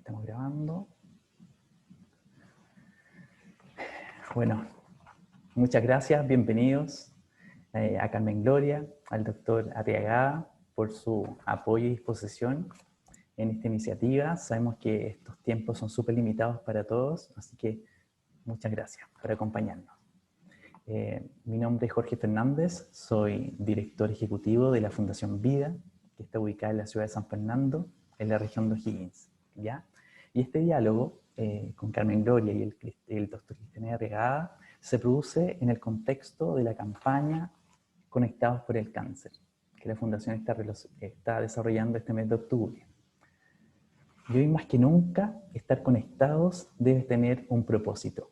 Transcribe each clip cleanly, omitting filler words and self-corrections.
Estamos grabando. Bueno, muchas gracias, bienvenidos a Carmen Gloria, al doctor Arriagada, por su apoyo y disposición en esta iniciativa. Sabemos que estos tiempos son súper limitados para todos, así que muchas gracias por acompañarnos. Mi nombre es Jorge Fernández, soy director ejecutivo de la Fundación Vida, que está ubicada en la ciudad de San Fernando, en la región de O'Higgins, ¿ya? Y este diálogo con Carmen Gloria y el doctor Cristian Arriagada se produce en el contexto de la campaña Conectados por el Cáncer, que la Fundación está desarrollando este mes de octubre. Y hoy más que nunca, estar conectados debe tener un propósito.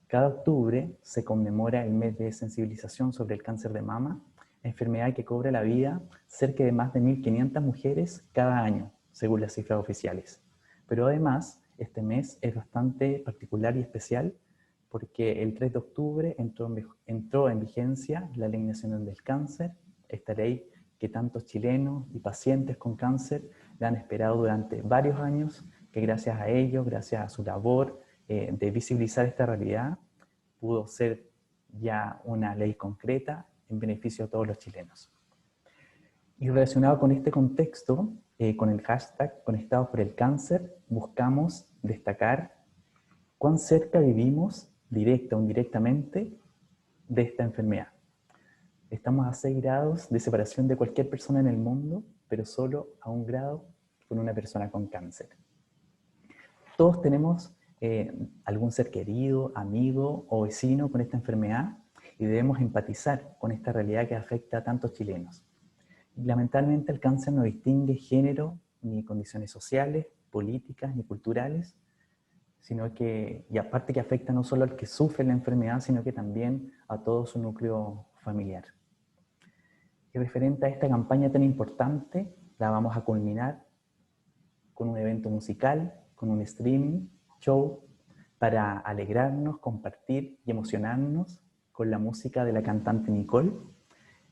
Cada octubre se conmemora el mes de sensibilización sobre el cáncer de mama, enfermedad que cobra la vida cerca de más de 1.500 mujeres cada año, según las cifras oficiales. Pero además, este mes es bastante particular y especial porque el 3 de octubre entró en vigencia la Ley Nacional del Cáncer, esta ley que tantos chilenos y pacientes con cáncer la han esperado durante varios años, que gracias a ellos, gracias a su labor de visibilizar esta realidad, pudo ser ya una ley concreta en beneficio de todos los chilenos. Y relacionado con este contexto, con el hashtag Conectados por el Cáncer, buscamos destacar cuán cerca vivimos, directa o indirectamente, de esta enfermedad. Estamos a 6 grados de separación de cualquier persona en el mundo, pero solo a 1 grado con una persona con cáncer. Todos tenemos algún ser querido, amigo o vecino con esta enfermedad y debemos empatizar con esta realidad que afecta a tantos chilenos. Lamentablemente el cáncer no distingue género, ni condiciones sociales, políticas, ni culturales, sino que, y aparte que afecta no solo al que sufre la enfermedad, sino que también a todo su núcleo familiar. Y referente a esta campaña tan importante, la vamos a culminar con un evento musical, con un streaming, show, para alegrarnos, compartir y emocionarnos con la música de la cantante Nicole,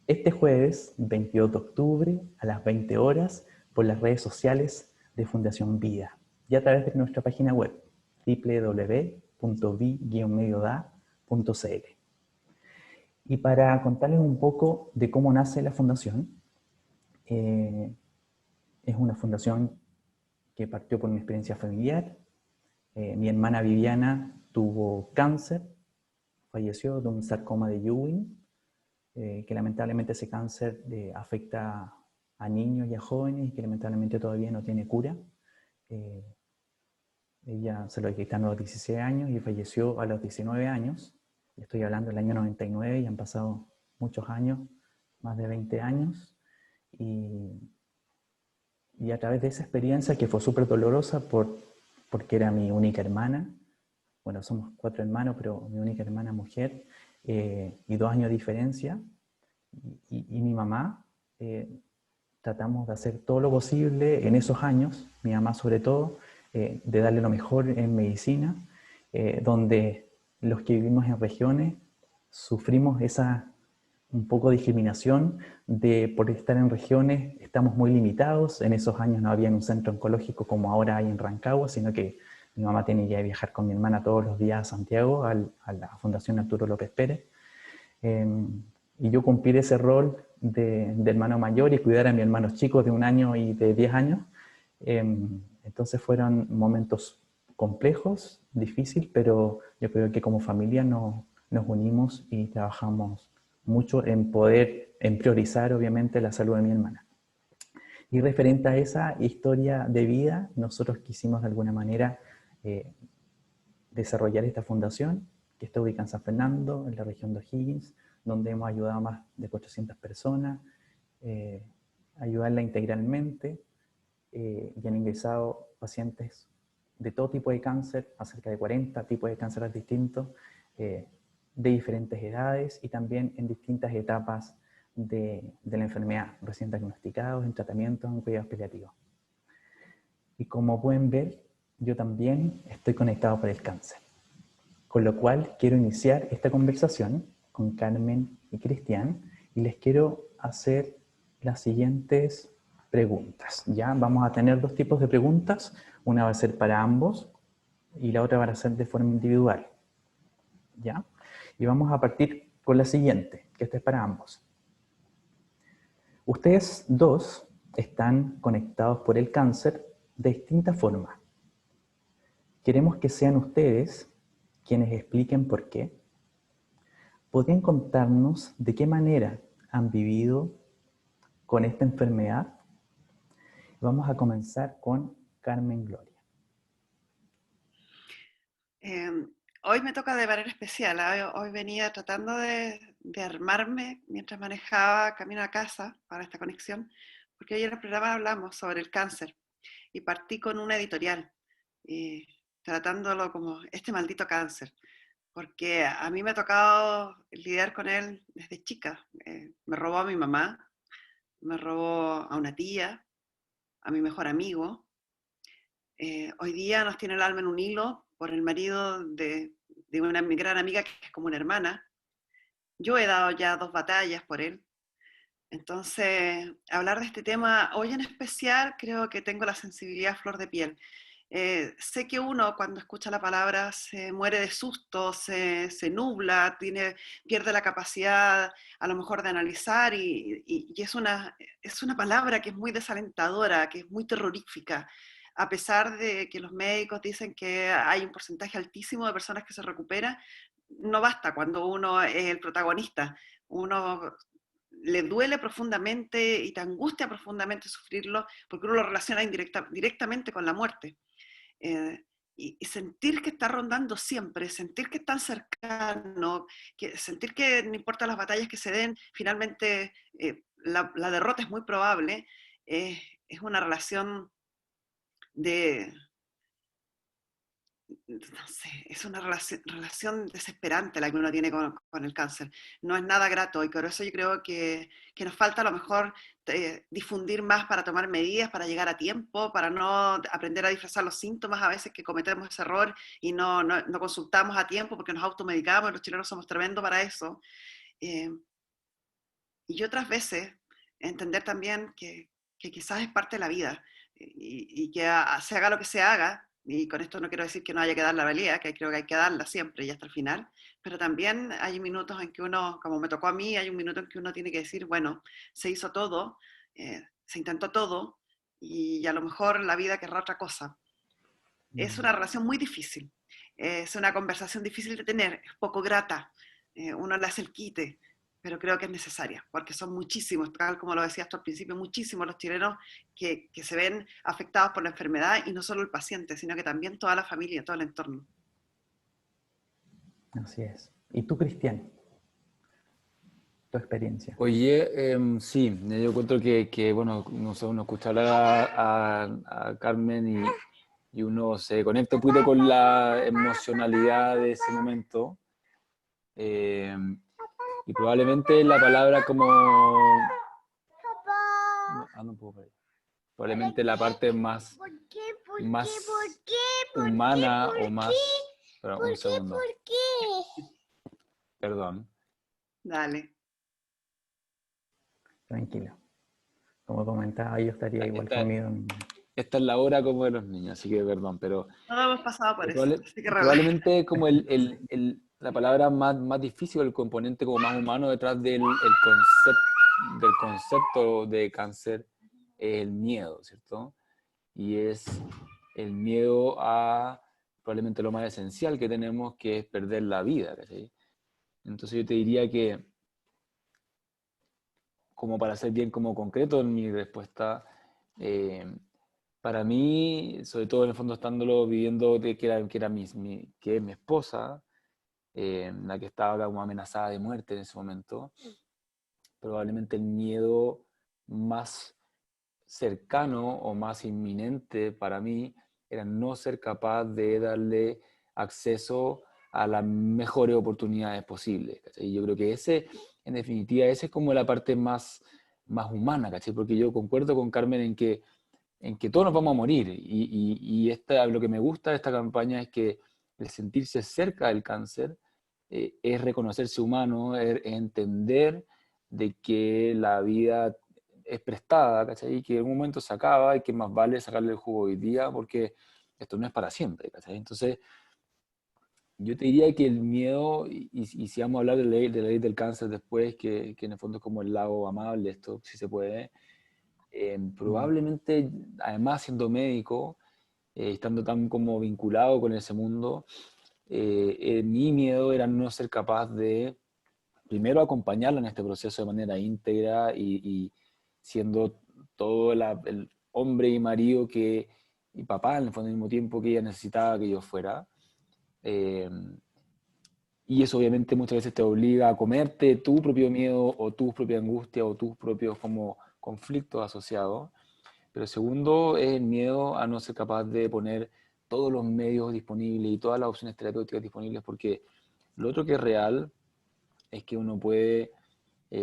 este jueves 22 de octubre a las 20 horas por las redes sociales de Fundación Vida y a través de nuestra página web www.vi-medioda.cl. Y para contarles un poco de cómo nace la fundación, es una fundación que partió por una experiencia familiar. Mi hermana Viviana tuvo cáncer, falleció de un sarcoma de Ewing, que lamentablemente ese cáncer afecta a niños y a jóvenes y que lamentablemente todavía no tiene cura. Ella se lo detectaron a los 16 años y falleció a los 19 años. Estoy hablando del año 99 y han pasado muchos años, más de 20 años. Y a través de esa experiencia, que fue súper dolorosa porque era mi única hermana, bueno, somos 4 hermanos, pero mi única hermana mujer, y 2 años de diferencia, y mi mamá, tratamos de hacer todo lo posible en esos años, mi mamá sobre todo, de darle lo mejor en medicina, donde los que vivimos en regiones sufrimos esa un poco de discriminación por estar en regiones, estamos muy limitados. En esos años no había un centro oncológico como ahora hay en Rancagua, sino que mi mamá tenía que viajar con mi hermana todos los días a Santiago, a la Fundación Arturo López Pérez. Y yo cumplir ese rol de hermano mayor y cuidar a mis hermanos chicos de 1 año y de 10 años. Entonces fueron momentos complejos, difíciles, pero yo creo que como familia nos unimos y trabajamos mucho en priorizar obviamente la salud de mi hermana. Y referente a esa historia de vida, nosotros quisimos de alguna manera desarrollar esta fundación, que está ubicada en San Fernando, en la región de O'Higgins, donde hemos ayudado a más de 400 personas, ayudarla integralmente, y han ingresado pacientes de todo tipo de cáncer, a cerca de 40 tipos de cánceres distintos, de diferentes edades y también en distintas etapas de la enfermedad, recién diagnosticados, en tratamientos, en cuidados paliativos. Y como pueden ver, yo también estoy conectado por el cáncer. Con lo cual quiero iniciar esta conversación con Carmen y Cristian y les quiero hacer las siguientes preguntas. Ya vamos a tener dos tipos de preguntas. Una va a ser para ambos y la otra va a ser de forma individual. ¿Ya? Y vamos a partir con la siguiente, que esta es para ambos. Ustedes dos están conectados por el cáncer de distintas formas. Queremos que sean ustedes quienes expliquen por qué. ¿Podrían contarnos de qué manera han vivido con esta enfermedad? Vamos a comenzar con Carmen Gloria. Hoy me toca de manera especial. Hoy venía tratando de armarme mientras manejaba camino a casa para esta conexión, porque hoy en el programa hablamos sobre el cáncer y partí con una editorial, tratándolo como este maldito cáncer, porque a mí me ha tocado lidiar con él desde chica. Me robó a mi mamá, me robó a una tía, a mi mejor amigo. Hoy día nos tiene el alma en un hilo por el marido de una mi gran amiga que es como una hermana. Yo he dado ya 2 batallas por él. Entonces, hablar de este tema hoy en especial, creo que tengo la sensibilidad a flor de piel. Sé que uno cuando escucha la palabra se muere de susto, se nubla, pierde la capacidad a lo mejor de analizar y es una palabra que es muy desalentadora, que es muy terrorífica, a pesar de que los médicos dicen que hay un porcentaje altísimo de personas que se recuperan. No basta cuando uno es el protagonista. Uno le duele profundamente y te angustia profundamente sufrirlo porque uno lo relaciona directamente con la muerte. Eh, y sentir que está rondando siempre, sentir que es tan cercano, sentir que no importa las batallas que se den, finalmente la derrota es muy probable, es una relación de, no sé, es una relación desesperante la que uno tiene con el cáncer. No es nada grato y por eso yo creo que nos falta a lo mejor difundir más para tomar medidas, para llegar a tiempo, para no aprender a disfrazar los síntomas a veces que cometemos ese error y no consultamos a tiempo porque nos automedicamos, los chilenos somos tremendos para eso. Eh, y otras veces entender también que quizás es parte de la vida y que se haga lo que se haga, y con esto no quiero decir que no haya que dar la valía, que creo que hay que darla siempre y hasta el final, pero también hay minutos en que uno, como me tocó a mí, hay un minuto en que uno tiene que decir, bueno, se hizo todo, se intentó todo y a lo mejor la vida querrá otra cosa. Es una relación muy difícil, es una conversación difícil de tener, es poco grata, uno le hace el quite, pero creo que es necesaria, porque son muchísimos, tal como lo decías tú al principio, muchísimos los chilenos que se ven afectados por la enfermedad y no solo el paciente, sino que también toda la familia, todo el entorno. Así es. ¿Y tú, Cristian? Tu experiencia. Oye, sí, yo encuentro bueno, uno escucha hablar a Carmen y uno se conecta un poquito con la emocionalidad de ese momento. eh, y probablemente la palabra como... No puedo parar. Probablemente la parte más humana o más... Espera, un segundo. ¿Por qué? Perdón. Dale. Tranquilo. Como comentaba, yo estaría igual conmigo. Esta es la hora como de los niños, así que perdón, pero... Todos hemos pasado por eso, así que relaja. Probablemente como la palabra más difícil, el componente como más humano detrás del concepto de cáncer es el miedo, ¿cierto? Y es el miedo a probablemente lo más esencial que tenemos, que es perder la vida, ¿sí? Entonces yo te diría que, como para ser bien como concreto en mi respuesta, para mí, sobre todo en el fondo estándolo viviendo que es mi esposa, la que estaba como amenazada de muerte en ese momento, probablemente el miedo más cercano o más inminente para mí era no ser capaz de darle acceso a las mejores oportunidades posibles. ¿Cachai? Y yo creo que en definitiva, esa es como la parte más humana, ¿cachai? Porque yo concuerdo con Carmen en que todos nos vamos a morir. Lo que me gusta de esta campaña es que el sentirse cerca del cáncer es reconocerse humano, es entender de que la vida es prestada, ¿cachai? Y que en algún momento se acaba y que más vale sacarle el jugo hoy día porque esto no es para siempre, ¿cachai? Entonces, yo te diría que el miedo, y si vamos a hablar de la ley del cáncer después, que en el fondo es como el lado amable, esto si se puede, probablemente, además siendo médico, estando tan como vinculado con ese mundo, mi miedo era no ser capaz de, primero, acompañarla en este proceso de manera íntegra y siendo todo el hombre y marido y papá en el fondo al mismo tiempo que ella necesitaba que yo fuera. Eh, y eso obviamente muchas veces te obliga a comerte tu propio miedo o tu propia angustia o tus propios como conflictos asociados. Pero segundo es el miedo a no ser capaz de poner todos los medios disponibles y todas las opciones terapéuticas disponibles, porque lo otro que es real es que uno puede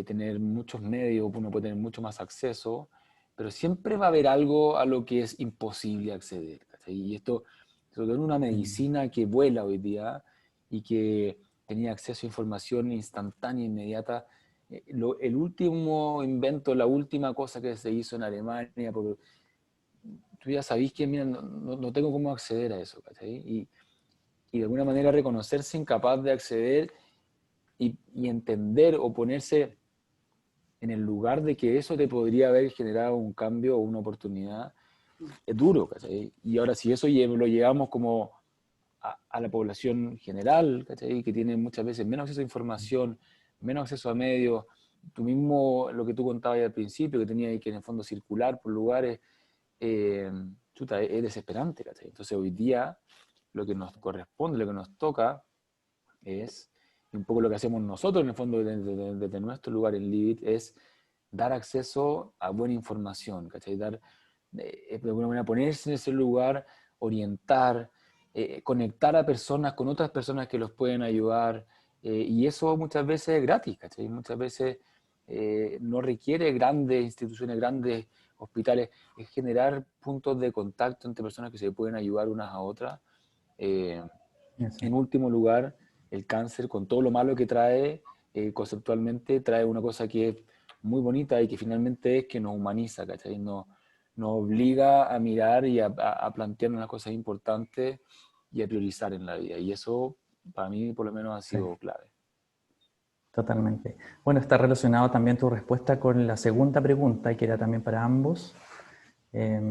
tener muchos medios, uno puede tener mucho más acceso, pero siempre va a haber algo a lo que es imposible acceder, ¿cachai? Y esto, sobre todo en una medicina que vuela hoy día y que tenía acceso a información instantánea, inmediata. El último invento, la última cosa que se hizo en Alemania, porque tú ya sabís que, mira, no tengo cómo acceder a eso, ¿cachai? Y de alguna manera reconocerse incapaz de acceder y entender o ponerse en el lugar de que eso te podría haber generado un cambio o una oportunidad, es duro, ¿cachai? Y ahora si eso lo llevamos como a la población general, ¿cachai? Que tiene muchas veces menos acceso a información, menos acceso a medios, tú mismo, lo que tú contabas al principio, que tenía que en el fondo circular por lugares, chuta, es desesperante, ¿cachai? Entonces hoy día lo que nos corresponde, lo que nos toca es, y un poco lo que hacemos nosotros en el fondo desde nuestro lugar en Livit, es dar acceso a buena información, ¿cachai? Dar, de alguna manera ponerse en ese lugar, orientar, conectar a personas con otras personas que los pueden ayudar, y eso muchas veces es gratis, ¿cachai? Muchas veces no requiere grandes instituciones, grandes hospitales, es generar puntos de contacto entre personas que se pueden ayudar unas a otras. Eh, en último lugar, el cáncer, con todo lo malo que trae, conceptualmente, trae una cosa que es muy bonita y que finalmente es que nos humaniza, ¿cachai? Nos obliga a mirar y a plantearnos las cosas importantes y a priorizar en la vida. Y eso, para mí, por lo menos, ha sido clave. Totalmente. Bueno, está relacionado también tu respuesta con la segunda pregunta, que era también para ambos, que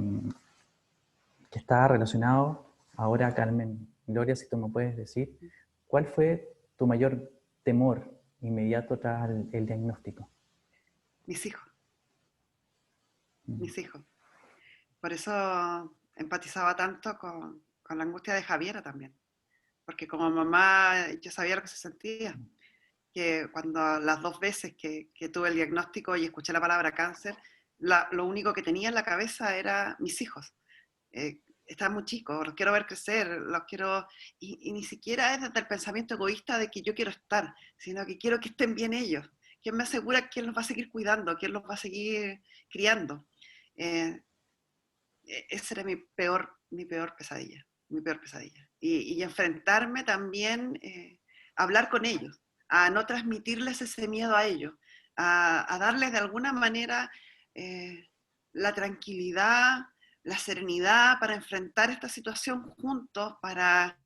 está relacionado ahora, Carmen Gloria, si tú me puedes decir, ¿cuál fue tu mayor temor inmediato tras el diagnóstico? Mis hijos. Mis hijos. Por eso empatizaba tanto con la angustia de Javiera también. Porque como mamá yo sabía lo que se sentía. Que cuando las 2 veces que tuve el diagnóstico y escuché la palabra cáncer, lo único que tenía en la cabeza era mis hijos. Están muy chicos, los quiero ver crecer, los quiero... Y ni siquiera es desde el pensamiento egoísta de que yo quiero estar, sino que quiero que estén bien ellos. ¿Quién me asegura quién los va a seguir cuidando? ¿Quién los va a seguir criando? Esa era mi peor pesadilla, mi peor pesadilla. Y enfrentarme también, hablar con ellos, a no transmitirles ese miedo a ellos, a darles de alguna manera la tranquilidad, la serenidad para enfrentar esta situación juntos, para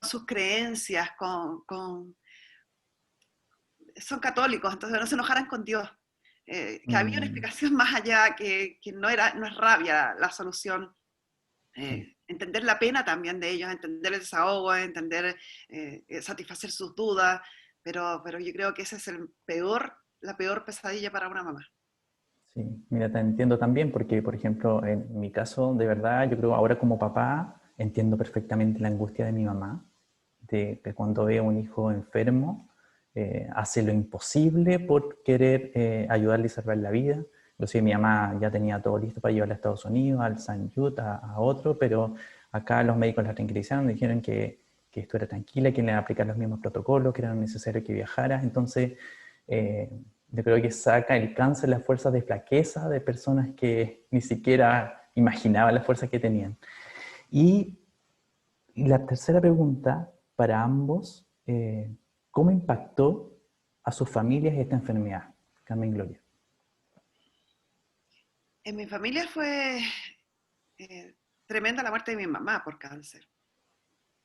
sus creencias, son católicos, entonces no se enojaran con Dios. Que había una explicación más allá, que no es rabia la solución. Entender la pena también de ellos, entender el desahogo, entender, satisfacer sus dudas, pero yo creo que ese es la peor pesadilla para una mamá. Sí, mira, te entiendo también porque, por ejemplo, en mi caso, de verdad, yo creo ahora como papá, entiendo perfectamente la angustia de mi mamá, de que cuando ve a un hijo enfermo, hace lo imposible por querer ayudarle y salvar la vida. Inclusive mi mamá ya tenía todo listo para llevarle a Estados Unidos, al San Jude, a otro, pero acá los médicos la tranquilizaron, dijeron que esto era tranquila, que le iban a aplicar los mismos protocolos, que era necesario que viajara. Entonces, yo creo que saca el cáncer las fuerzas de flaqueza de personas que ni siquiera imaginaban las fuerzas que tenían. Y la tercera pregunta para ambos, ¿cómo impactó a sus familias esta enfermedad, Carmen Gloria? En mi familia fue tremenda la muerte de mi mamá por cáncer,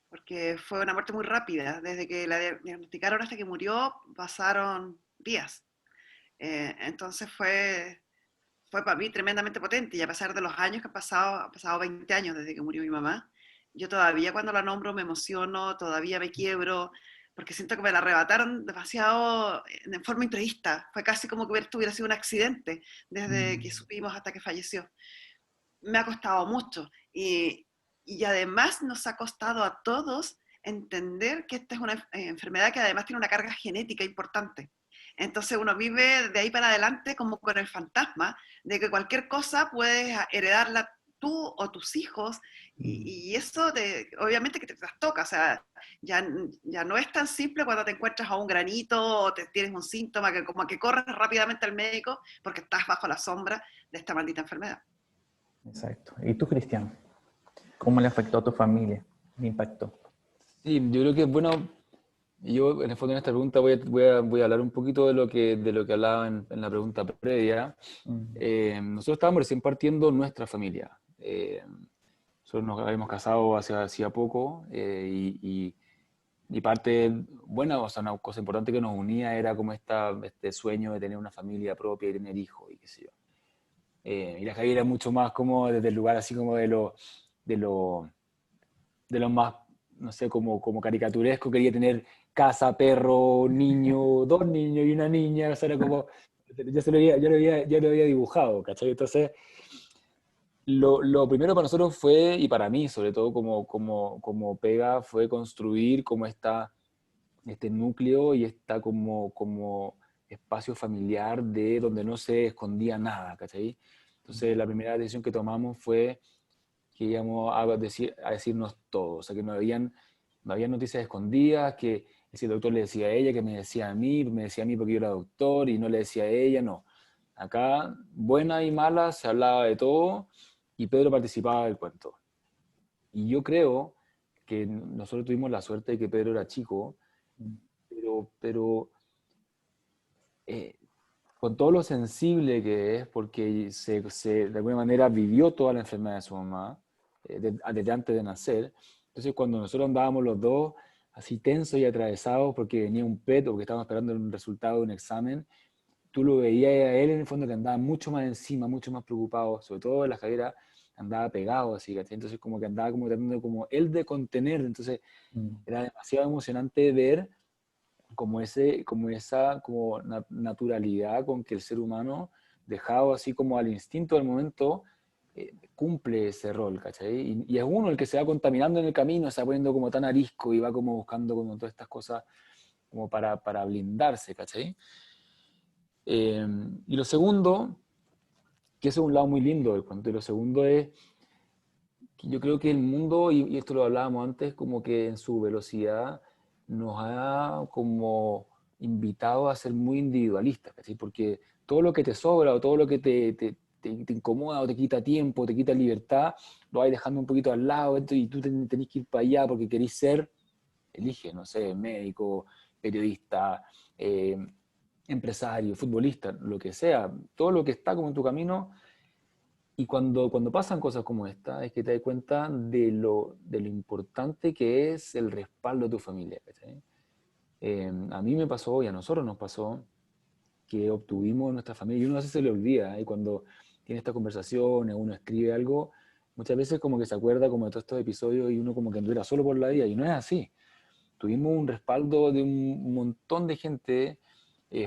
porque fue una muerte muy rápida. Desde que la diagnosticaron hasta que murió pasaron días. Entonces fue para mí tremendamente potente, y a pesar de los años que han pasado 20 años desde que murió mi mamá, yo todavía cuando la nombro me emociono, todavía me quiebro, porque siento que me la arrebataron demasiado en forma imprevista. Fue casi como que hubiera sido un accidente desde que supimos hasta que falleció. Me ha costado mucho, y además nos ha costado a todos entender que esta es una enfermedad que además tiene una carga genética importante. Entonces uno vive de ahí para adelante como con el fantasma de que cualquier cosa puedes heredarla tú o tus hijos, y eso obviamente que te trastoca. O sea, ya no es tan simple cuando te encuentras a un granito o tienes un síntoma que como que corres rápidamente al médico porque estás bajo la sombra de esta maldita enfermedad. Exacto. ¿Y tú, Cristian? ¿Cómo le afectó a tu familia? ¿Le impactó? Sí, yo creo que, bueno, yo en el fondo en esta pregunta voy a hablar un poquito de lo que hablaba en la pregunta previa. Nosotros estábamos recién partiendo nuestra familia. Nosotros nos habíamos casado hacía poco, y parte, bueno, o sea, una cosa importante que nos unía era como este sueño de tener una familia propia y tener hijos y qué sé yo. Y la Javiera mucho más como desde el lugar así como de lo, de lo más, no sé, como caricaturesco, quería tener casa, perro, niño, dos niños y una niña, o sea, era como, yo lo había dibujado, ¿cachai? Entonces, lo primero para nosotros fue, y para mí sobre todo como pega, fue construir como este núcleo y esta como espacio familiar de donde no se escondía nada, ¿cachai? Entonces la primera decisión que tomamos fue que íbamos a decirnos todo, o sea que no había noticias escondidas, que si el doctor le decía a ella, que me decía a mí, porque yo era doctor y no le decía a ella, no. Acá, buena y mala, se hablaba de todo y Pedro participaba del cuento. Y yo creo que nosotros tuvimos la suerte de que Pedro era chico, pero eh, con todo lo sensible que es, porque de alguna manera vivió toda la enfermedad de su mamá, desde antes de nacer. Entonces cuando nosotros andábamos los dos así tensos y atravesados porque venía un PET o porque estábamos esperando un resultado de un examen, tú lo veías a él en el fondo que andaba mucho más encima, mucho más preocupado, sobre todo en la cadera andaba pegado así, ¿cachai? Entonces como que andaba como tratando como él de contener, entonces era demasiado emocionante ver como naturalidad con que el ser humano, dejado así como al instinto del momento, cumple ese rol, ¿cachai? Y es uno el que se va contaminando en el camino, se va poniendo como tan arisco y va como buscando como todas estas cosas como para blindarse, ¿cachai? Y lo segundo, que eso es un lado muy lindo del cuento, y lo segundo es que yo creo que el mundo, y esto lo hablábamos antes, como que en su velocidad nos ha como invitado a ser muy individualistas, ¿cachai? Porque todo lo que te sobra o todo lo que te incomoda o te quita tiempo, te quita libertad, lo vas dejando un poquito al lado y tú tenés que ir para allá porque querés ser, elige, no sé, médico, periodista, empresario, futbolista, lo que sea, todo lo que está como en tu camino. Y cuando pasan cosas como esta, es que te das cuenta de lo importante que es el respaldo de tu familia, ¿cachai? A mí me pasó, y a nosotros nos pasó, que obtuvimos en nuestra familia, y uno a veces se le olvida, y cuando tiene estas conversaciones, uno escribe algo, muchas veces como que se acuerda como de todos estos episodios y uno como que anduviera solo por la vida, y no es así. Tuvimos un respaldo de un montón de gente,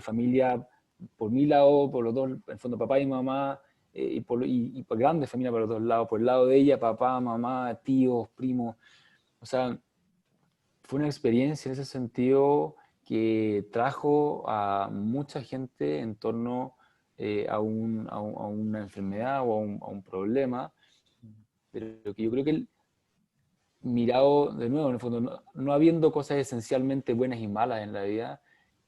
familia por mi lado, por los dos, en el fondo papá y mamá, y por grande familia por los dos lados, por el lado de ella, papá, mamá, tíos, primos. O sea, fue una experiencia en ese sentido que trajo a mucha gente en torno a una enfermedad o a un problema, pero que yo creo que mirado de nuevo, en el fondo, no habiendo cosas esencialmente buenas y malas en la vida,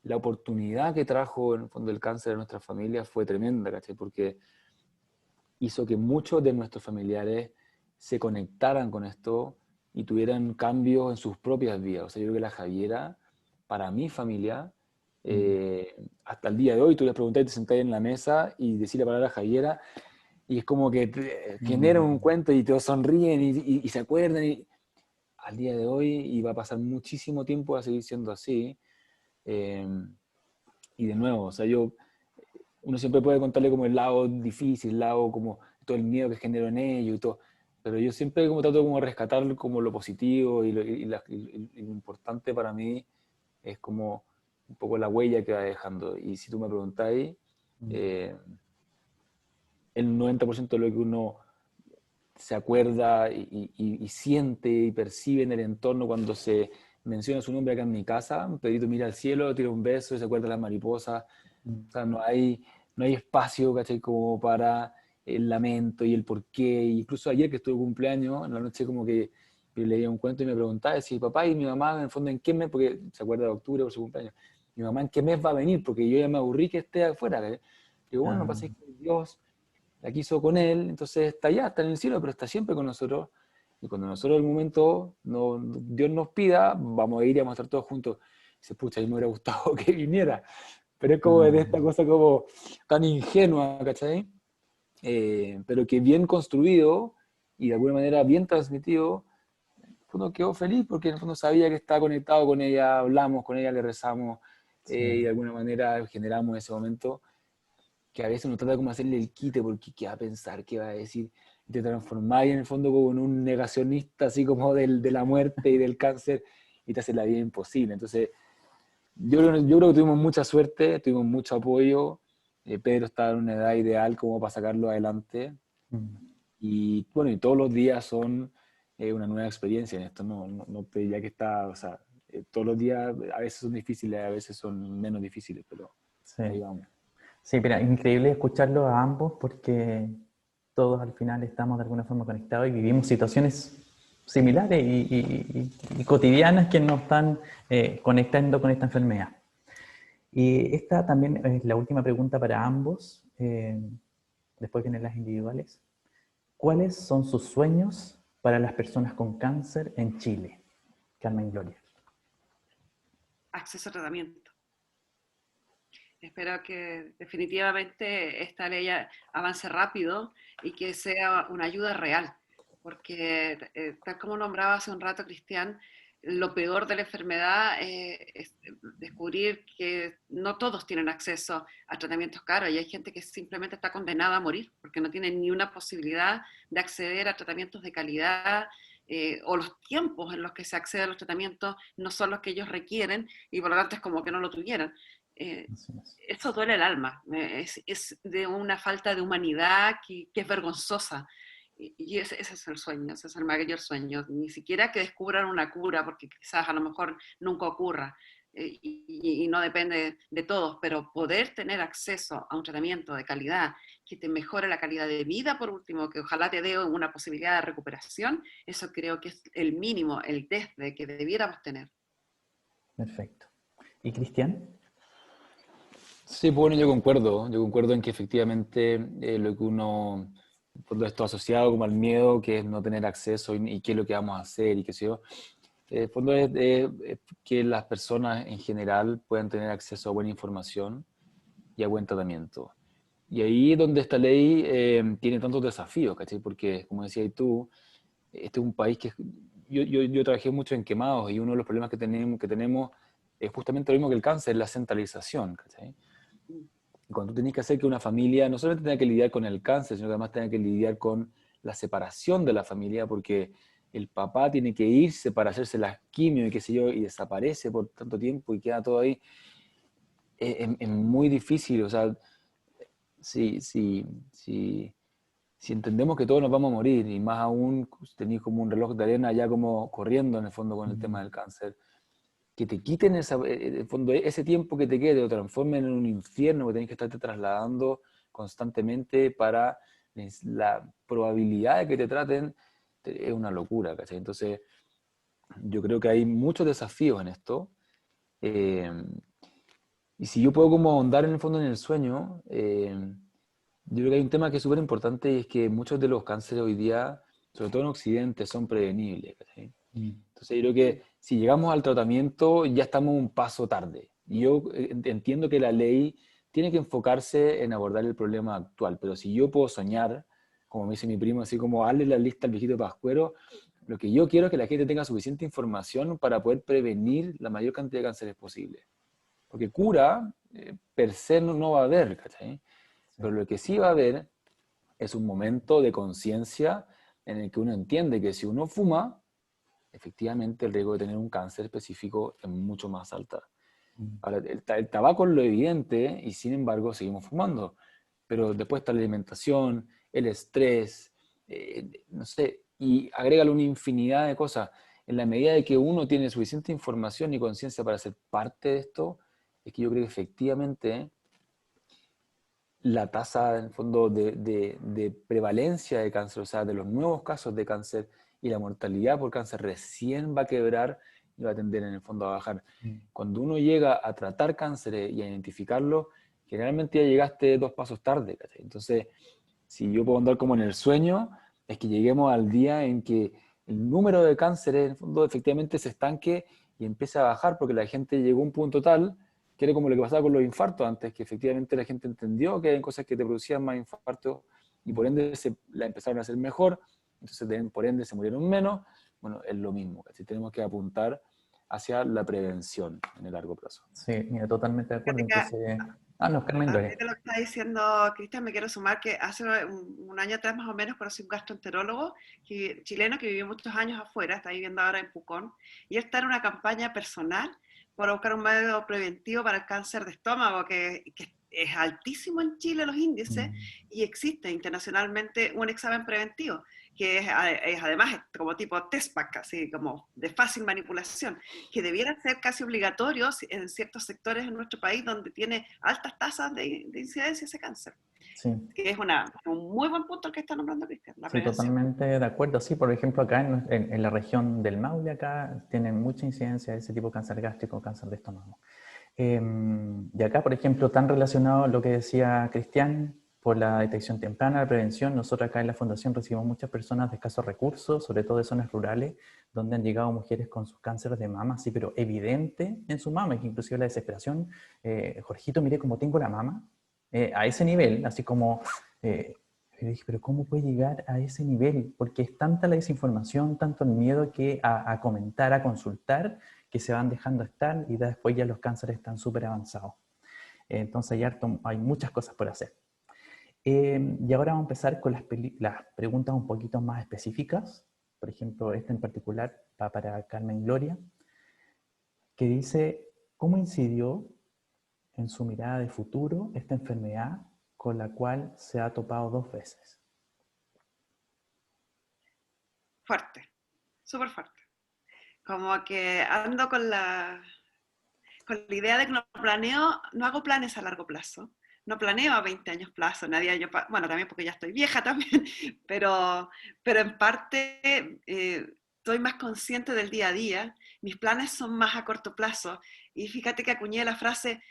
la oportunidad que trajo en el fondo el cáncer a nuestra familia fue tremenda, ¿cachai? Porque hizo que muchos de nuestros familiares se conectaran con esto y tuvieran cambios en sus propias vidas. O sea, yo creo que la Javiera, para mi familia, Hasta el día de hoy, tú les preguntás y te sentás en la mesa y decís la palabra Javiera, y es como que generan un cuento y todos sonríen y se acuerdan. Y al día de hoy, y va a pasar muchísimo tiempo a seguir siendo así. Y de nuevo, o sea, uno siempre puede contarle como el lado difícil, el lado como todo el miedo que generó en ello y todo, pero yo siempre como trato como de rescatar como lo positivo y lo importante para mí es como un poco la huella que va dejando. Y si tú me preguntáis, el 90% de lo que uno se acuerda y siente y percibe en el entorno cuando se menciona su nombre acá en mi casa, Pedrito mira al cielo, tira un beso y se acuerda de las mariposas. O sea, no hay espacio, ¿cachai? Como para el lamento y el porqué. Incluso ayer que estuve de cumpleaños, en la noche como que yo leía un cuento y me preguntaba si papá y mi mamá, en el fondo, ¿en qué mes? Porque se acuerda de octubre por su cumpleaños. Mi mamá, ¿en qué mes va a venir? Porque yo ya me aburrí que esté afuera, ¿cachai? Digo, bueno, pasa que Dios la quiso con él, entonces está allá, está en el cielo, pero está siempre con nosotros. Y cuando nosotros en el momento Dios nos pida, vamos a ir y vamos a estar todos juntos. Y se pucha, a mí me hubiera gustado que viniera. Pero es como de esta cosa como tan ingenua, ¿cachai? Pero que bien construido y de alguna manera bien transmitido, uno quedó feliz porque en el fondo sabía que estaba conectado con ella, hablamos con ella, le rezamos y de alguna manera generamos ese momento que a veces uno trata como hacerle el quite porque qué va a pensar, qué va a decir, y te transformáis en el fondo como en un negacionista así como de la muerte y del cáncer y te hace la vida imposible. Entonces, yo creo que tuvimos mucha suerte, tuvimos mucho apoyo, Pedro estaba en una edad ideal como para sacarlo adelante, y bueno, y todos los días son una nueva experiencia en esto, no te diría que está, o sea, todos los días a veces son difíciles, a veces son menos difíciles, pero ahí vamos. Sí, pero increíble escucharlo a ambos porque todos al final estamos de alguna forma conectados y vivimos situaciones similares y cotidianas que nos están conectando con esta enfermedad. Y esta también es la última pregunta para ambos, después vienen las individuales. ¿Cuáles son sus sueños para las personas con cáncer en Chile? Carmen Gloria. Acceso a tratamiento. Espero que definitivamente esta ley avance rápido y que sea una ayuda real, porque tal como nombraba hace un rato Cristian, lo peor de la enfermedad es descubrir que no todos tienen acceso a tratamientos caros y hay gente que simplemente está condenada a morir porque no tiene ni una posibilidad de acceder a tratamientos de calidad, o los tiempos en los que se accede a los tratamientos no son los que ellos requieren y por lo tanto es como que no lo tuvieran. Eso duele el alma, es de una falta de humanidad que es vergonzosa. Y ese es el sueño, ese es el mayor sueño. Ni siquiera que descubran una cura, porque quizás a lo mejor nunca ocurra y no depende de todos, pero poder tener acceso a un tratamiento de calidad que te mejore la calidad de vida, por último, que ojalá te dé una posibilidad de recuperación, eso creo que es el mínimo, el desde que debiéramos tener. Perfecto. ¿Y Cristian? Sí, bueno, yo concuerdo en que efectivamente lo que uno, por todo esto asociado como al miedo, que es no tener acceso y qué es lo que vamos a hacer y qué sé yo, el fondo es que las personas en general puedan tener acceso a buena información y a buen tratamiento. Y ahí es donde esta ley tiene tantos desafíos, ¿cachai? Porque, como decías tú, este es un país que... Yo trabajé mucho en quemados y uno de los problemas que tenemos es justamente lo mismo que el cáncer, la centralización, ¿cachai? Cuando tú tenés que hacer que una familia no solamente tenga que lidiar con el cáncer, sino que además tenga que lidiar con la separación de la familia, porque el papá tiene que irse para hacerse las quimio y qué sé yo, y desaparece por tanto tiempo y queda todo ahí, es muy difícil. O sea, si entendemos que todos nos vamos a morir, y más aún tenéis como un reloj de arena ya como corriendo en el fondo con el tema del cáncer, que te quiten en el fondo, ese tiempo que te quede, lo transformen en un infierno que tenés que estarte trasladando constantemente para la probabilidad de que te traten, es una locura, ¿cachai? Entonces, yo creo que hay muchos desafíos en esto. Y si yo puedo como ahondar en el fondo en el sueño, yo creo que hay un tema que es súper importante y es que muchos de los cánceres hoy día, sobre todo en Occidente, son prevenibles, ¿cachai? Entonces yo creo que si llegamos al tratamiento ya estamos un paso tarde. Y yo entiendo que la ley tiene que enfocarse en abordar el problema actual, pero si yo puedo soñar, como me dice mi primo, así como darle la lista al viejito Pascuero, lo que yo quiero es que la gente tenga suficiente información para poder prevenir la mayor cantidad de cánceres posible. Porque cura, per se, no va a haber, ¿cachai? Pero lo que sí va a haber es un momento de conciencia en el que uno entiende que si uno fuma, efectivamente el riesgo de tener un cáncer específico es mucho más alto. Ahora, el tabaco es lo evidente y sin embargo seguimos fumando. Pero después está la alimentación, el estrés, no sé, y agrégale una infinidad de cosas. En la medida de que uno tiene suficiente información y conciencia para ser parte de esto, es que yo creo que efectivamente la tasa, en el fondo, de prevalencia de cáncer, o sea, de los nuevos casos de cáncer y la mortalidad por cáncer recién va a quebrar y va a tender, en el fondo, a bajar. Cuando uno llega a tratar cánceres y a identificarlo, generalmente ya llegaste 2 pasos tarde, ¿cachai? Entonces, si yo puedo andar como en el sueño, es que lleguemos al día en que el número de cánceres, en el fondo, efectivamente se estanque y empiece a bajar, porque la gente llegó a un punto tal que era como lo que pasaba con los infartos antes, que efectivamente la gente entendió que hay cosas que te producían más infartos y por ende la empezaron a hacer mejor, entonces por ende se murieron menos. Bueno, es lo mismo, así tenemos que apuntar hacia la prevención en el largo plazo. Sí, mira, totalmente de acuerdo. Fíjate que Entonces, no, Carmen a Gloria. raíz de lo que está diciendo Cristian, me quiero sumar que hace un año atrás más o menos conocí un gastroenterólogo chileno que vivió muchos años afuera, está viviendo ahora en Pucón, y él está en una campaña personal para buscar un método preventivo para el cáncer de estómago, que es altísimo en Chile los índices, y existe internacionalmente un examen preventivo, que es además como tipo testpack, así como de fácil manipulación, que debiera ser casi obligatorio en ciertos sectores en nuestro país donde tiene altas tasas de incidencia ese cáncer. Sí. Que es un muy buen punto el que está nombrando Cristian, la Sí, prevención. totalmente de acuerdo. Sí, por ejemplo, acá en la región del Maule, acá tienen mucha incidencia de ese tipo de cáncer gástrico, cáncer de estómago. Y acá, por ejemplo, tan relacionado a lo que decía Cristian, por la detección temprana, la prevención, nosotros acá en la Fundación recibimos muchas personas de escasos recursos, sobre todo de zonas rurales, donde han llegado mujeres con sus cánceres de mama, sí, pero evidente en su mama, que inclusive la desesperación, Jorgito, mire cómo tengo la mama, a ese nivel, así como... yo dije, pero ¿cómo puede llegar a ese nivel? Porque es tanta la desinformación, tanto el miedo que a comentar, a consultar, que se van dejando estar y después ya los cánceres están súper avanzados. Entonces hay muchas cosas por hacer. Y ahora vamos a empezar con las preguntas un poquito más específicas. Por ejemplo, esta en particular va para Carmen Gloria, que dice, ¿cómo incidió en su mirada de futuro esta enfermedad con la cual se ha topado 2 veces? Fuerte, súper fuerte. Como que ando con la idea de que no hago planes a largo plazo, no planeo a 20 años plazo, bueno, también porque ya estoy vieja también, pero en parte estoy más consciente del día a día, mis planes son más a corto plazo, y fíjate que acuñé la frase,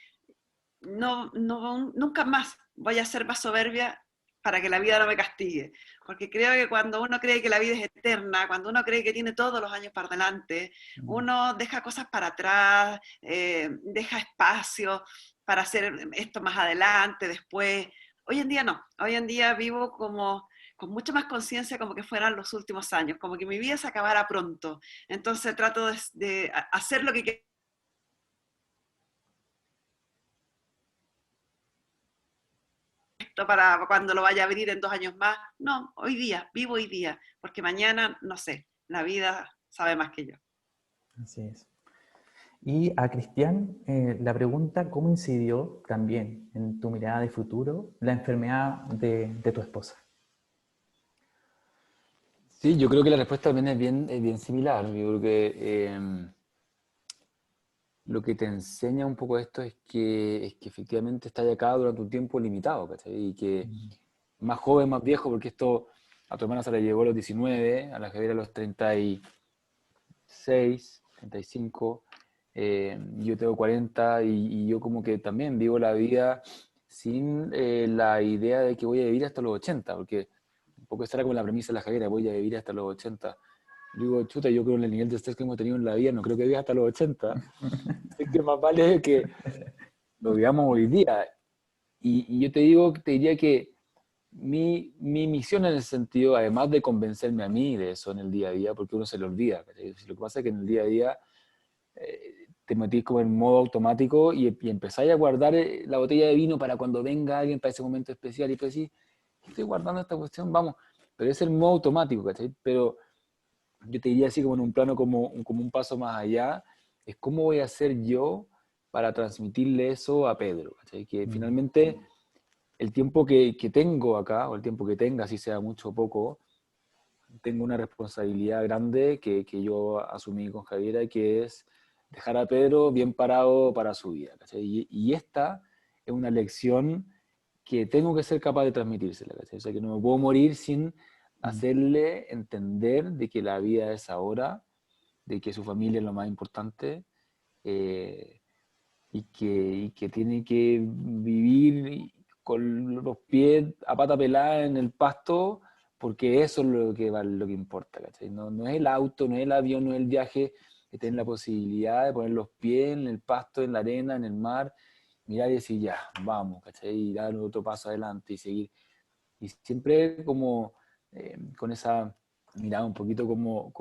nunca más voy a ser más soberbia para que la vida no me castigue. Porque creo que cuando uno cree que la vida es eterna, cuando uno cree que tiene todos los años para delante, uno deja cosas para atrás, deja espacio para hacer esto más adelante, después. Hoy en día no, hoy en día vivo como con mucha más conciencia como que fueran los últimos años, como que mi vida se acabara pronto. Entonces trato de hacer lo que quiero para cuando lo vaya a abrir en 2 años más. No, hoy día, vivo hoy día, porque mañana, no sé, la vida sabe más que yo. Así es. Y a Cristian, la pregunta, ¿cómo incidió también en tu mirada de futuro la enfermedad de tu esposa? Sí, yo creo que la respuesta también es bien similar. Yo creo que lo que te enseña un poco esto es que efectivamente estás acá durante un tiempo limitado, ¿cachai? Y que más joven, más viejo, porque esto a tu hermana se la llevó a los 19, a la Javier a los 36, 35, yo tengo 40 y yo como que también vivo la vida sin la idea de que voy a vivir hasta los 80, porque un poco esa era como la premisa de la Javiera, voy a vivir hasta los 80. digo, chuta, yo creo que el nivel de estrés que hemos tenido en la vida, no creo que viva hasta los 80, así que más vale que lo vivamos hoy día. Y yo te diría que mi misión en ese sentido, además de convencerme a mí de eso en el día a día, porque uno se le olvida, ¿cachai? Lo que pasa es que en el día a día te metís como en modo automático y empezáis a guardar la botella de vino para cuando venga alguien para ese momento especial y pues sí, estoy guardando esta cuestión, vamos, pero es el modo automático, ¿cachai? Pero yo te diría así como en un plano como un paso más allá, es cómo voy a hacer yo para transmitirle eso a Pedro, ¿cachai? Que finalmente el tiempo que tengo acá, o el tiempo que tenga, si sea mucho o poco, tengo una responsabilidad grande que yo asumí con Javiera, que es dejar a Pedro bien parado para su vida, ¿cachai? Y esta es una lección que tengo que ser capaz de transmitírsela, ¿cachai? O sea, que no me puedo morir sin hacerle entender de que la vida es ahora, de que su familia es lo más importante, eh, y que tiene que vivir con los pies a pata pelada en el pasto, porque eso es lo que importa, ¿cachai? No, no es el auto, no es el avión, no es el viaje, es tener la posibilidad de poner los pies en el pasto, en la arena, en el mar, mirar y decir, ya, vamos, ¿cachai? Y dar otro paso adelante y seguir. Y siempre como con esa mirada un poquito como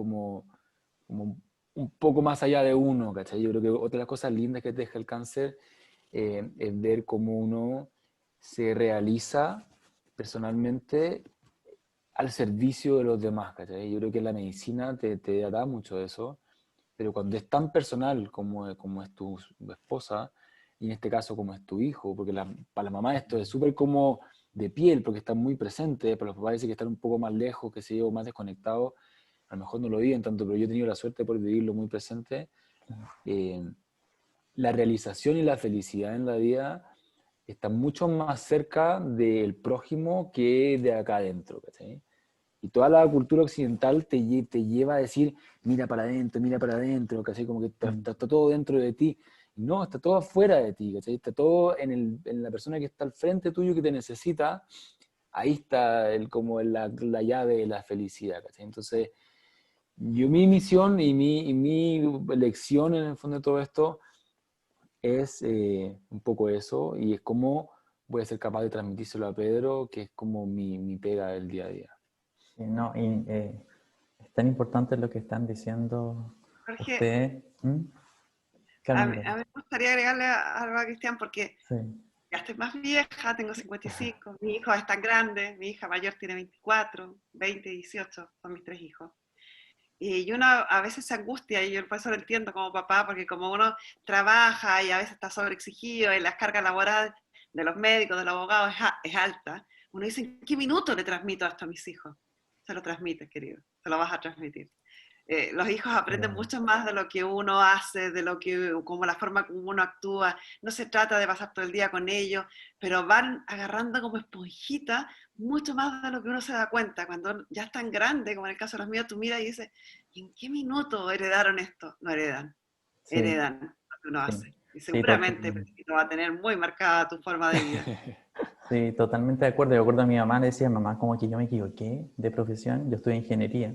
un poco más allá de uno, ¿cachai? Yo creo que otra de las cosas lindas que te deja el cáncer es ver cómo uno se realiza personalmente al servicio de los demás, ¿cachai? Yo creo que la medicina te da mucho de eso, pero cuando es tan personal como es tu esposa, y en este caso como es tu hijo, porque para la mamá esto es súper como de piel, porque están muy presentes, para los papás parece que están un poco más lejos, que se yo, más desconectados, a lo mejor no lo viven tanto, pero yo he tenido la suerte por vivirlo muy presente. eh, la realización y la felicidad en la vida está mucho más cerca del prójimo que de acá adentro, ¿cachai? Y toda la cultura occidental te lleva a decir, mira para adentro, ¿cachai? Como que está todo dentro de ti. Y no, está todo afuera de ti, ¿cachai? Está todo en la persona que está al frente tuyo que te necesita. Ahí está como la llave de la felicidad, ¿cachai? Entonces, mi misión y mi lección en el fondo de todo esto es un poco eso, y es cómo voy a ser capaz de transmitírselo a Pedro, que es como mi pega del día a día. Sí, no, y es tan importante lo que están diciendo Jorge, ustedes. a Carmen mí, Gloria. a mí me gustaría agregarle algo a Cristian porque Sí. ya estoy más vieja, tengo 55, mis hijos están grandes, mi hija mayor tiene 24, 20, 18, son mis tres hijos. Y uno a veces se angustia, y yo por eso lo entiendo como papá, porque como uno trabaja y a veces está sobreexigido y las cargas laborales de los médicos, de los abogados es alta, uno dice, ¿en qué minuto le transmito esto a mis hijos? Se lo transmites, querido, se lo vas a transmitir. Los hijos aprenden Pero, mucho más de lo que uno hace, de lo que, como la forma como uno actúa. No se trata de pasar todo el día con ellos, pero van agarrando como esponjita mucho más de lo que uno se da cuenta. Cuando ya están grandes, como en el caso de los míos, tú miras y dices, ¿en qué minuto heredaron esto? No heredan, sí, heredan lo que uno sí, hace. Y sí, seguramente va a tener muy marcada tu forma de vida. sí, totalmente de acuerdo. Yo recuerdo a mi mamá, le decía, mamá, como que yo me equivoqué de profesión, yo estudié ingeniería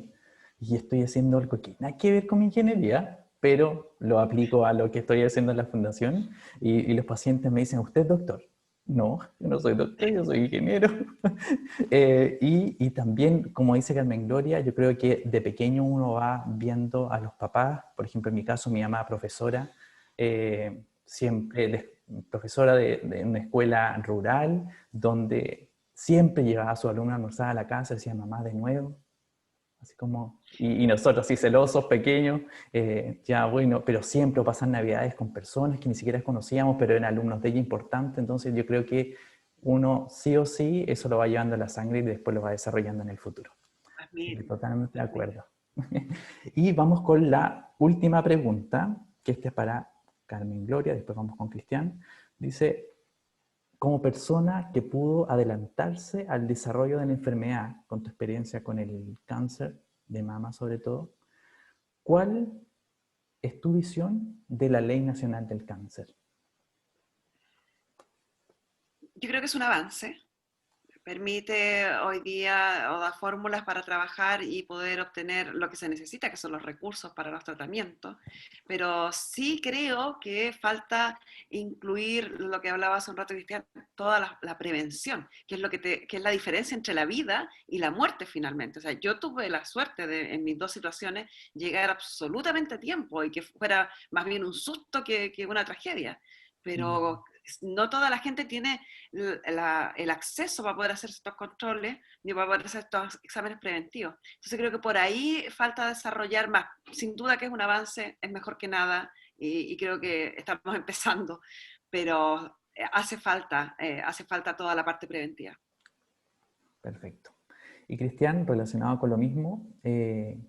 y estoy haciendo algo que nada que ver con mi ingeniería, pero lo aplico a lo que estoy haciendo en la fundación y los pacientes me dicen, ¿usted es doctor? No, yo no soy doctor, yo soy ingeniero. Y también, como dice Carmen Gloria, yo creo que de pequeño uno va viendo a los papás, por ejemplo, en mi caso, mi mamá profesora, siempre profesora de una escuela rural, donde siempre llevaba a su alumno a almorzar a la casa, decía, mamá, de nuevo. Así como, y nosotros así celosos, pequeños, ya bueno, pero siempre pasan navidades con personas que ni siquiera conocíamos, pero eran alumnos de ella importantes, entonces yo creo que uno sí o sí eso lo va llevando a la sangre y después lo va desarrollando en el futuro. Pues Así que mire, totalmente de pues mire. acuerdo. Y vamos con la última pregunta, que esta es para Carmen Gloria, después vamos con Cristian. Dice, como persona que pudo adelantarse al desarrollo de la enfermedad, con tu experiencia con el cáncer de mama sobre todo, ¿cuál es tu visión de la Ley Nacional del Cáncer? Yo creo que es un avance, permite hoy día o da fórmulas para trabajar y poder obtener lo que se necesita, que son los recursos para los tratamientos. Pero sí creo que falta incluir lo que hablaba hace un rato, Cristian, toda la prevención, que es, que es la diferencia entre la vida y la muerte finalmente. O sea, yo tuve la suerte de, en mis dos situaciones, llegar absolutamente a tiempo y que fuera más bien un susto que una tragedia. Pero no toda la gente tiene el acceso para poder hacer estos controles ni para poder hacer estos exámenes preventivos. Entonces creo que por ahí falta desarrollar más. Sin duda que es un avance, es mejor que nada y creo que estamos empezando, pero hace falta toda la parte preventiva. Perfecto. Y Cristian, relacionado con lo mismo,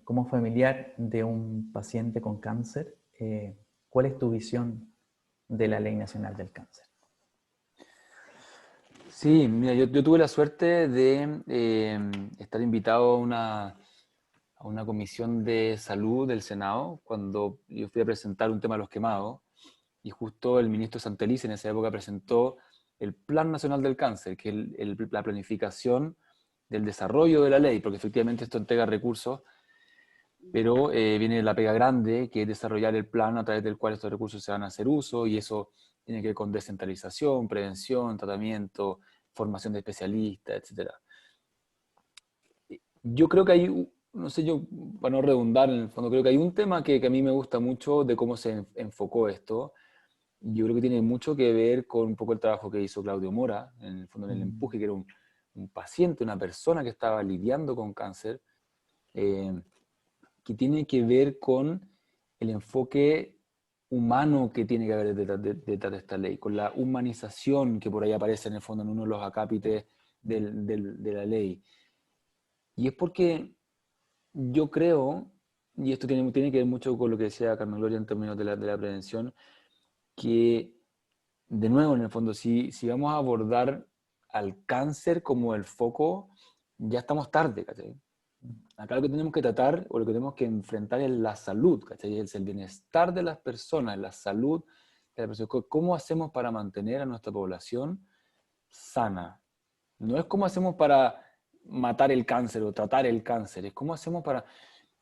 como familiar de un paciente con cáncer, ¿cuál es tu visión de la Ley Nacional del Cáncer? Sí, mira, yo tuve la suerte de estar invitado a una comisión de salud del Senado cuando yo fui a presentar un tema de los quemados y justo el ministro Santelice en esa época presentó el Plan Nacional del Cáncer, que es la planificación del desarrollo de la ley, porque efectivamente esto entrega recursos, pero viene la pega grande, que es desarrollar el plan a través del cual estos recursos se van a hacer uso, y eso tiene que ver con descentralización, prevención, tratamiento, formación de especialistas, etc. Yo creo que hay, no sé yo, para no redundar en el fondo, creo que hay un tema que a mí me gusta mucho de cómo se enfocó esto. Yo creo que tiene mucho que ver con un poco el trabajo que hizo Claudio Mora, en el fondo en el empuje, que era un paciente, una persona que estaba lidiando con cáncer, eh, que tiene que ver con el enfoque humano que tiene que haber detrás de esta ley, con la humanización que por ahí aparece en el fondo en uno de los acápites de la ley. Y es porque yo creo, y esto tiene que ver mucho con lo que decía Carmen Gloria en términos de la prevención, que de nuevo, en el fondo, si vamos a abordar al cáncer como el foco, ya estamos tarde, ¿cachai? Acá lo que tenemos que tratar o lo que tenemos que enfrentar es la salud, ¿cachai? Es el bienestar de las personas, la salud de las personas. ¿Cómo hacemos para mantener a nuestra población sana? No es cómo hacemos para matar el cáncer o tratar el cáncer, es cómo hacemos para...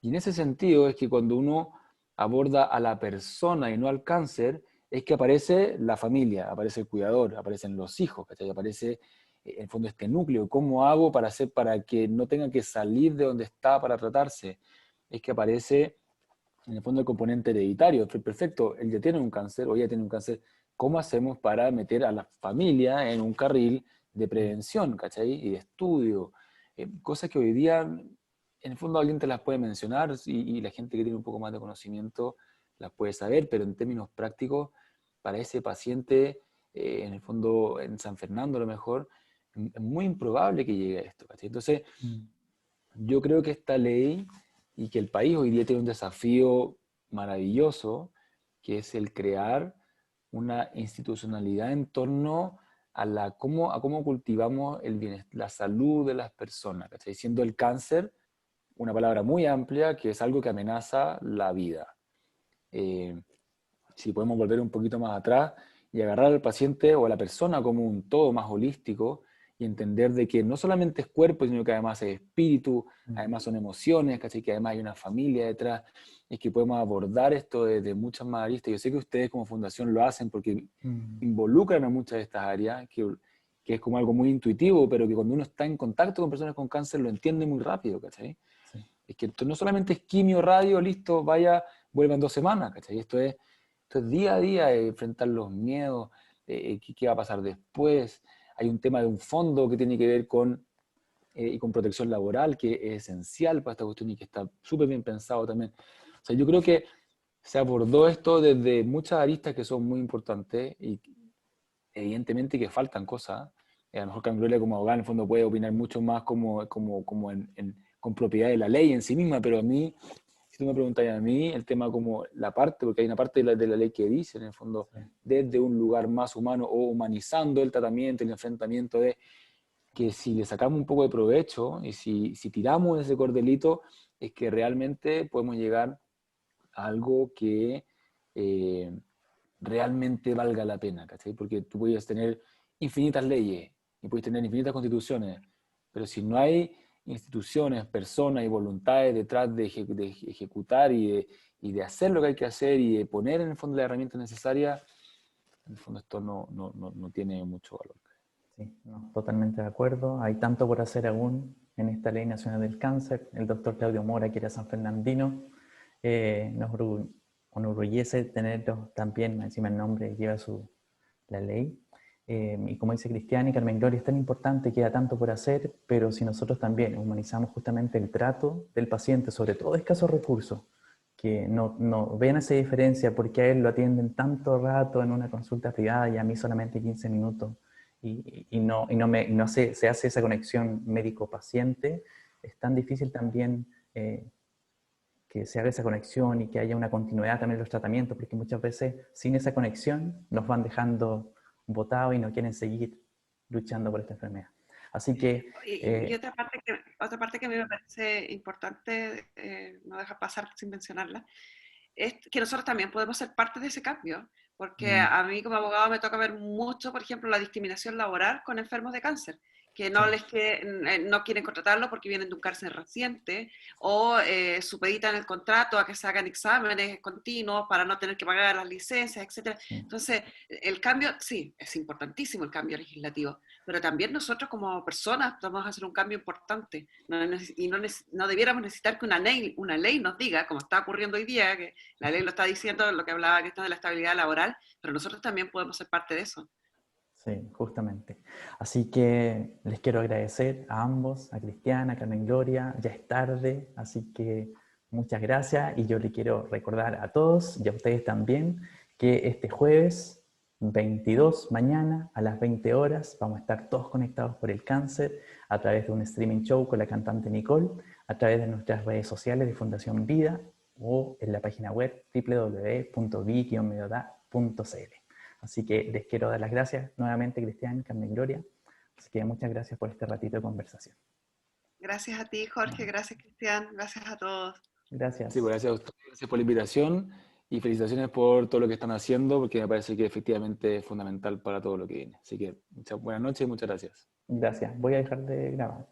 Y en ese sentido es que cuando uno aborda a la persona y no al cáncer, es que aparece la familia, aparece el cuidador, aparecen los hijos, ¿cachai? Aparece en el fondo este núcleo. ¿Cómo hago para que no tenga que salir de donde está para tratarse? Es que aparece en el fondo el componente hereditario. Perfecto, él ya tiene un cáncer o ella tiene un cáncer. ¿Cómo hacemos para meter a la familia en un carril de prevención, ¿cachai? Y de estudio? Cosas que hoy día, en el fondo alguien te las puede mencionar y la gente que tiene un poco más de conocimiento las puede saber, pero en términos prácticos, para ese paciente, en el fondo en San Fernando a lo mejor, es muy improbable que llegue a esto, ¿cachai? Entonces, yo creo que esta ley y que el país hoy día tiene un desafío maravilloso, que es el crear una institucionalidad en torno a cómo cultivamos la salud de las personas, ¿cachai? Siendo el cáncer una palabra muy amplia que es algo que amenaza la vida. Si podemos volver un poquito más atrás y agarrar al paciente o a la persona como un todo más holístico y entender de que no solamente es cuerpo, sino que además es espíritu, además son emociones, ¿cachai? Que además hay una familia detrás, es que podemos abordar esto desde muchas más aristas. Yo sé que ustedes como fundación lo hacen porque involucran a muchas de estas áreas, que es como algo muy intuitivo, pero que cuando uno está en contacto con personas con cáncer lo entiende muy rápido, ¿cachai? Sí. Es que esto no solamente es quimio, radio, listo, vaya, vuelvan 2 semanas, ¿cachai? Esto es día a día, enfrentar los miedos, qué va a pasar después. Hay un tema de un fondo que tiene que ver y con protección laboral, que es esencial para esta cuestión y que está súper bien pensado también. O sea, yo creo que se abordó esto desde muchas aristas que son muy importantes y evidentemente que faltan cosas. A lo mejor Carmen Gloria como abogada en el fondo puede opinar mucho más con propiedad de la ley en sí misma, pero a mí, si tú me preguntas a mí, el tema como la parte, porque hay una parte de la ley que dice, en el fondo, desde un lugar más humano o humanizando el tratamiento, el enfrentamiento de que si le sacamos un poco de provecho y si tiramos ese cordelito, es que realmente podemos llegar a algo que realmente valga la pena, ¿cachai? Porque tú puedes tener infinitas leyes, y puedes tener infinitas constituciones, pero si no hay instituciones, personas y voluntades detrás de ejecutar y de hacer lo que hay que hacer y de poner en el fondo las herramientas necesarias, en el fondo esto no tiene mucho valor. Sí, no, totalmente de acuerdo. Hay tanto por hacer aún en esta Ley Nacional del Cáncer. El doctor Claudio Mora, que era sanfernandino, nos enorgullece tenerlo también, encima el nombre lleva la ley. Y como dice Cristian y Carmen Gloria, es tan importante, queda tanto por hacer, pero si nosotros también humanizamos justamente el trato del paciente, sobre todo de escasos recursos, que no vean esa diferencia porque a él lo atienden tanto rato en una consulta privada y a mí solamente 15 minutos, y no se hace esa conexión médico-paciente, es tan difícil también que se haga esa conexión y que haya una continuidad también en los tratamientos, porque muchas veces sin esa conexión nos van dejando botados y no quieren seguir luchando por esta enfermedad. Así que... Y otra parte que a mí me parece importante, no dejar pasar sin mencionarla, es que nosotros también podemos ser parte de ese cambio, porque a mí como abogado me toca ver mucho, por ejemplo, la discriminación laboral con enfermos de cáncer, que no quieren contratarlo porque vienen de un cáncer reciente, o supeditan el contrato a que se hagan exámenes continuos para no tener que pagar las licencias, etc. Sí. Entonces, el cambio, sí, es importantísimo el cambio legislativo, pero también nosotros como personas vamos a hacer un cambio importante, y no debiéramos necesitar que una ley nos diga, como está ocurriendo hoy día, que la ley lo está diciendo, lo que hablaba Cristian de la estabilidad laboral, pero nosotros también podemos ser parte de eso. Sí, justamente. Así que les quiero agradecer a ambos, a Cristian, a Carmen Gloria. Ya es tarde, así que muchas gracias. Y yo le quiero recordar a todos y a ustedes también que este jueves 22, mañana a las 20 horas, vamos a estar todos conectados por el cáncer a través de un streaming show con la cantante Nicole, a través de nuestras redes sociales de Fundación Vida o en la página web www.vi-medioda.cl. Así que les quiero dar las gracias nuevamente, Cristian, Carmen Gloria. Así que muchas gracias por este ratito de conversación. Gracias a ti, Jorge, gracias, Cristian, gracias a todos. Gracias. Sí, pues gracias a ustedes, gracias por la invitación y felicitaciones por todo lo que están haciendo, porque me parece que efectivamente es fundamental para todo lo que viene. Así que muchas buenas noches y muchas gracias. Gracias. Voy a dejar de grabar.